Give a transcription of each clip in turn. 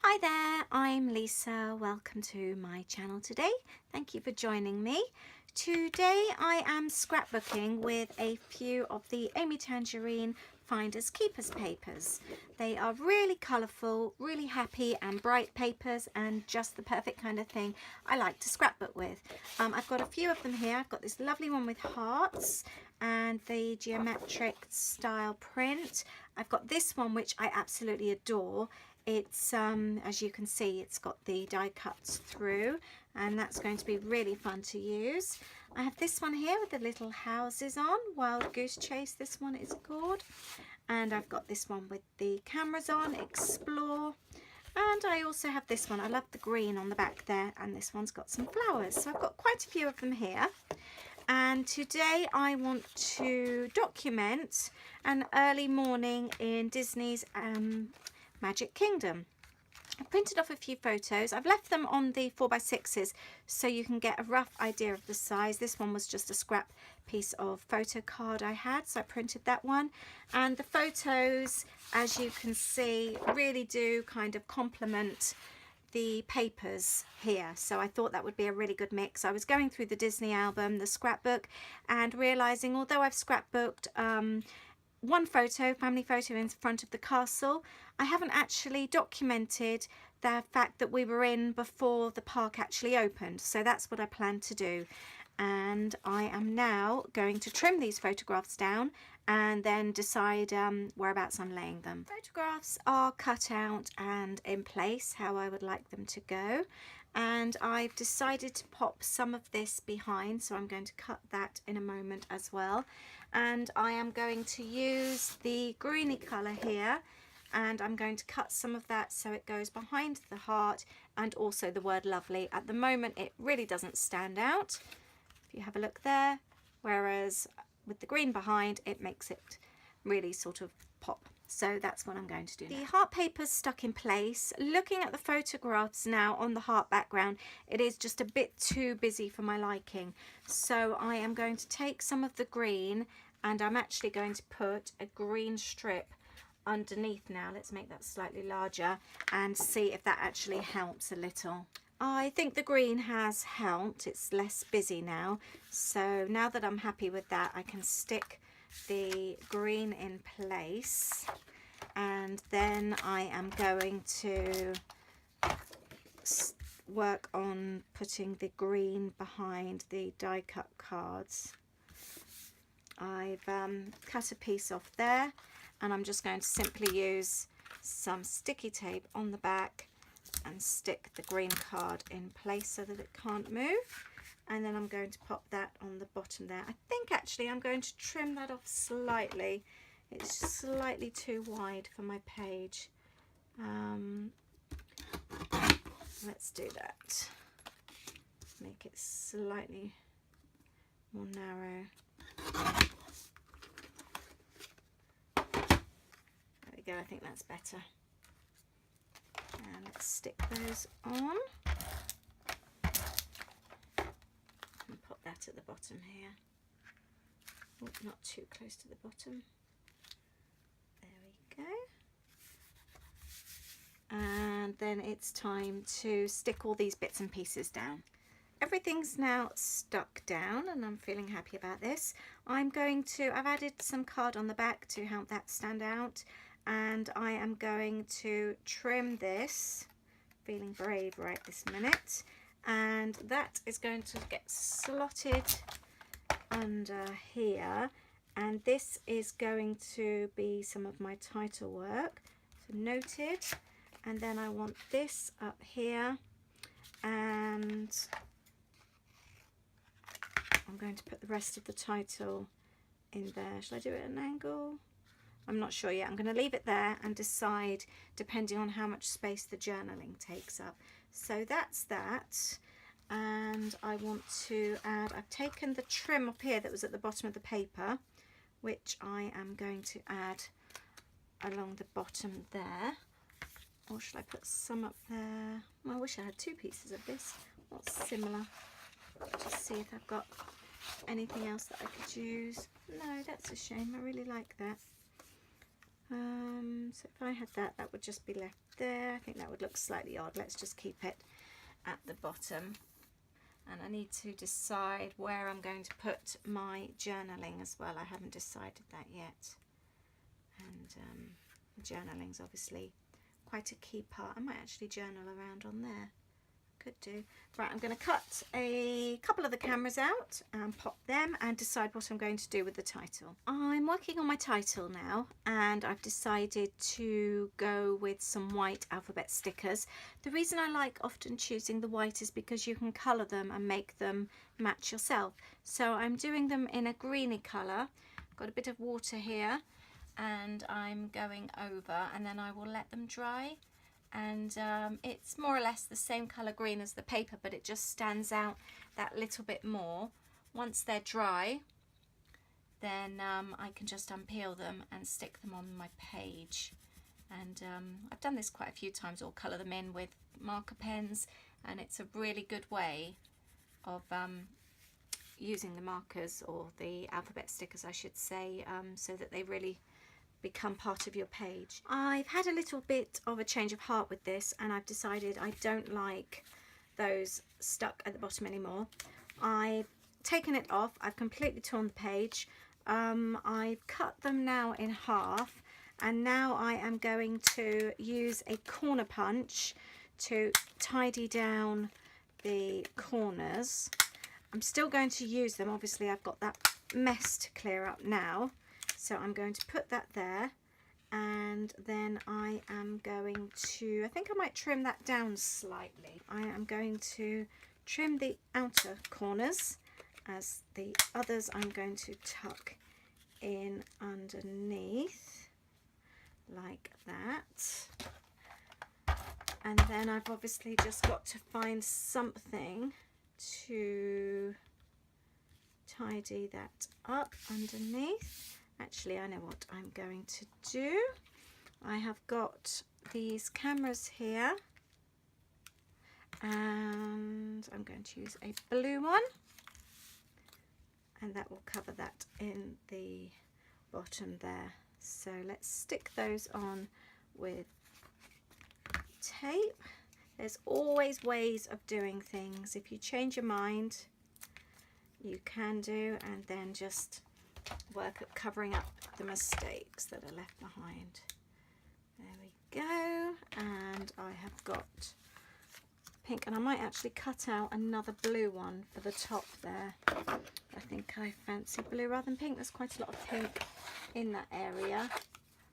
Hi there, I'm Lisa. Welcome to my channel today. Thank you for joining me. Today I am scrapbooking with a few of the Amy Tangerine Finders Keepers papers. They are really colourful, really happy and bright papers and just the perfect kind of thing I like to scrapbook with. I've got a few of them here. I've got this lovely one with hearts and the geometric style print. I've got this one which I absolutely adore. It's as you can see, it's got the die cuts through, and that's going to be really fun to use. I have this one here with the little houses on, Wild Goose Chase this one is called, and I've got this one with the cameras on, Explore, and I also have this one. I love the green on the back there, and this one's got some flowers. So I've got quite a few of them here. And today I want to document an early morning in Disney's Magic Kingdom. I printed off a few photos. I've left them on the 4x6s so you can get a rough idea of the size. This one was just a scrap piece of photo card I had, so I printed that one. And the photos, as you can see, really do kind of complement the papers here, so I thought that would be a really good mix. I was going through the Disney album, the scrapbook, and realizing although I've scrapbooked one photo, family photo in front of the castle, I haven't actually documented the fact that we were in before the park actually opened. So that's what I plan to do. And I am now going to trim these photographs down and then decide whereabouts I'm laying them. Photographs are cut out and in place how I would like them to go. And I've decided to pop some of this behind, so I'm going to cut that in a moment as well. And I am going to use the greeny colour here, and I'm going to cut some of that so it goes behind the heart and also the word lovely. At the moment it really doesn't stand out, if you have a look there, whereas with the green behind it makes it really sort of pop. So that's what I'm going to do now. The heart paper's stuck in place. Looking at the photographs now on the heart background, it is just a bit too busy for my liking. So I am going to take some of the green and I'm actually going to put a green strip underneath now. Let's make that slightly larger and see if that actually helps a little. I think the green has helped. It's less busy now. So now that I'm happy with that, I can stick the green in place, and then I am going to work on putting the green behind the die cut cards. I've cut a piece off there, and I'm just going to simply use some sticky tape on the back and stick the green card in place so that it can't move. And then I'm going to pop that on the bottom there. I think actually I'm going to trim that off slightly. It's slightly too wide for my page. Let's do that. Make it slightly more narrow. There we go, I think that's better. And let's stick those on. And pop that at the bottom here. Oh, not too close to the bottom. There we go. And then it's time to stick all these bits and pieces down. Everything's now stuck down and I'm feeling happy about this. I've added some card on the back to help that stand out, and I am going to trim this, feeling brave right this minute, and that is going to get slotted under here, and this is going to be some of my title work, so noted. And then I want this up here, and I'm going to put the rest of the title in there. Shall I do it at an angle? I'm not sure yet. I'm going to leave it there and decide depending on how much space the journaling takes up. So that's that. And I want to add, I've taken the trim up here that was at the bottom of the paper, which I am going to add along the bottom there. Or should I put some up there? Well, I wish I had two pieces of this. What's similar? Just see if I've got anything else that I could use. No, that's a shame. I really like that. So if I had that, that would just be left there. I think that would look slightly odd. Let's just keep it at the bottom. And I need to decide where I'm going to put my journaling as well. I haven't decided that yet. And journaling's obviously quite a key part. I might actually journal around on there. Could do. Right, I'm going to cut a couple of the cameras out and pop them and decide what I'm going to do with the title. I'm working on my title now, and I've decided to go with some white alphabet stickers. The reason I like often choosing the white is because you can colour them and make them match yourself. So I'm doing them in a greeny colour. I've got a bit of water here, and I'm going over, and then I will let them dry. And it's more or less the same colour green as the paper, but it just stands out that little bit more. Once they're dry, then I can just unpeel them and stick them on my page. And I've done this quite a few times, or colour them in with marker pens, and it's a really good way of using the markers, or the alphabet stickers I should say, so that they really become part of your page. I've had a little bit of a change of heart with this, and I've decided I don't like those stuck at the bottom anymore. I've taken it off, I've completely torn the page, I've cut them now in half, and now I am going to use a corner punch to tidy down the corners. I'm still going to use them, obviously I've got that mess to clear up now. So I'm going to put that there, and then I am going to, I think I might trim that down slightly. I am going to trim the outer corners, as the others I'm going to tuck in underneath, like that. And then I've obviously just got to find something to tidy that up underneath. Actually, I know what I'm going to do. I have got these cameras here, and I'm going to use a blue one, and that will cover that in the bottom there. So let's stick those on with tape. There's always ways of doing things. If you change your mind, you can do, and then just work at covering up the mistakes that are left behind. There we go, and I have got pink, and I might actually cut out another blue one for the top there. I think I fancy blue rather than pink. There's quite a lot of pink in that area,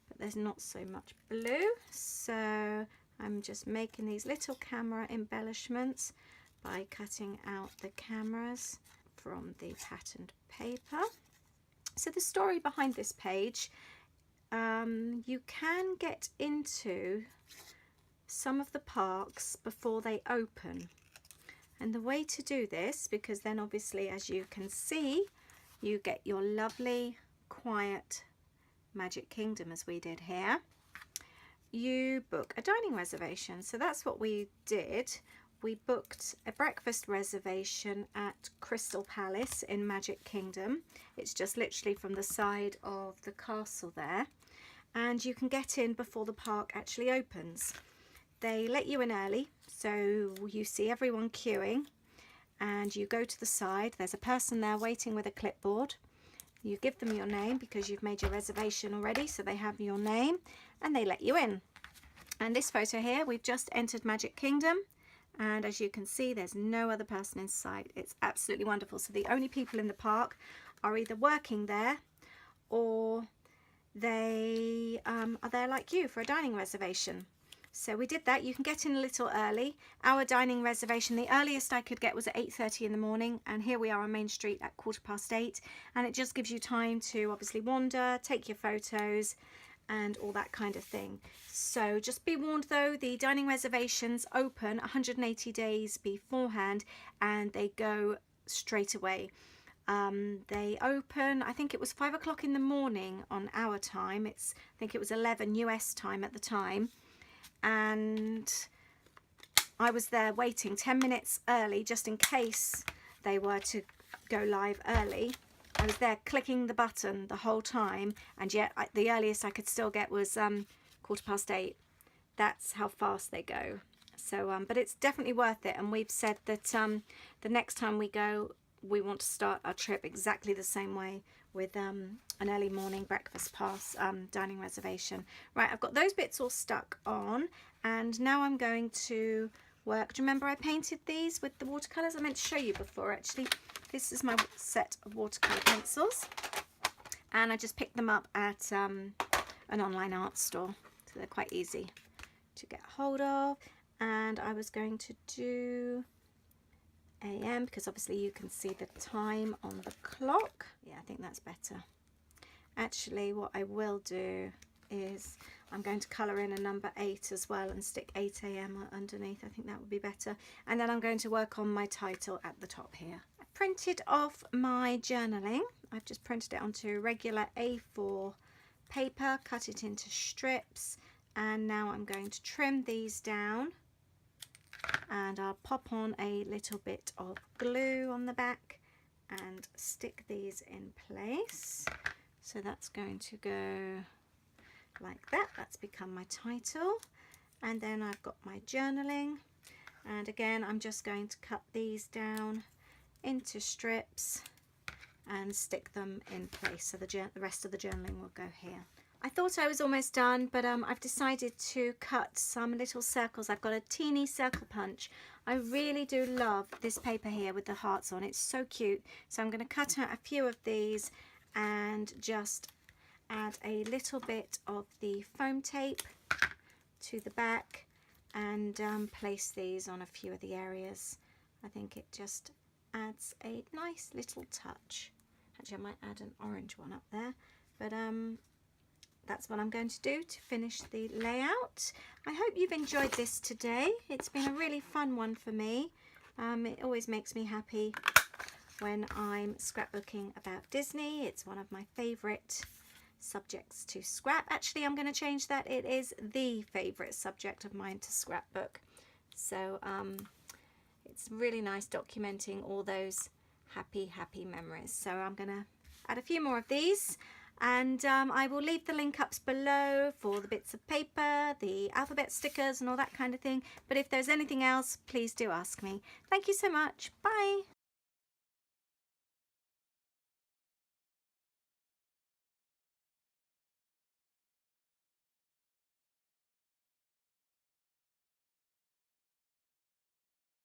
but there's not so much blue, so I'm just making these little camera embellishments by cutting out the cameras from the patterned paper. So the story behind this page, you can get into some of the parks before they open. And the way to do this, because then obviously, as you can see, you get your lovely, quiet Magic Kingdom as we did here. You book a dining reservation. So that's what we did. We booked a breakfast reservation at Crystal Palace in Magic Kingdom. It's just literally from the side of the castle there. And you can get in before the park actually opens. They let you in early, so you see everyone queuing, and you go to the side. There's a person there waiting with a clipboard. You give them your name because you've made your reservation already, so they have your name, and they let you in. And this photo here, we've just entered Magic Kingdom. And as you can see, there's no other person in sight. It's absolutely wonderful. So the only people in the park are either working there, or they are there like you for a dining reservation. So we did that. You can get in a little early. Our dining reservation, the earliest I could get was at 8:30 in the morning, and here we are on Main Street at 8:15, and it just gives you time to obviously wander, take your photos, and all that kind of thing. So just be warned though, the dining reservations open 180 days beforehand, and they go straight away. They open, I think it was 5 o'clock in the morning on our time. I think it was 11 US time at the time. And I was there waiting 10 minutes early just in case they were to go live early. I was there clicking the button the whole time, and yet the earliest I could still get was 8:15. That's how fast they go. So, but it's definitely worth it, and we've said that the next time we go, we want to start our trip exactly the same way, with an early morning breakfast pass, dining reservation. Right, I've got those bits all stuck on, and now I'm going to work. Do you remember I painted these with the watercolors? I meant to show you before, actually. This is my set of watercolor pencils, and I just picked them up at an online art store, so they're quite easy to get hold of. And I was going to do AM because obviously you can see the time on the clock. Yeah, I think that's better. Actually, what I will do is I'm going to colour in a number 8 as well and stick 8 AM underneath. I think that would be better. And then I'm going to work on my title at the top here. I printed off my journaling. I've just printed it onto regular A4 paper, cut it into strips, and now I'm going to trim these down, and I'll pop on a little bit of glue on the back and stick these in place. So that's going to go like that. That's become my title. And then I've got my journaling, and again I'm just going to cut these down into strips and stick them in place, so the rest of the journaling will go here. I thought I was almost done, but I've decided to cut some little circles. I've got a teeny circle punch. I really do love this paper here with the hearts on. It's so cute. So I'm going to cut out a few of these and just add a little bit of the foam tape to the back and place these on a few of the areas. I think it just adds a nice little touch. Actually, I might add an orange one up there, but that's what I'm going to do to finish the layout. I hope you've enjoyed this today. It's been a really fun one for me. It always makes me happy when I'm scrapbooking about Disney. It's one of my favourite subjects to scrap. Actually, I'm going to change that. It is the favourite subject of mine to scrapbook. So it's really nice documenting all those happy memories. So I'm going to add a few more of these. And I will leave the link ups below for the bits of paper, the alphabet stickers and all that kind of thing. But if there's anything else, please do ask me. Thank you so much. Bye.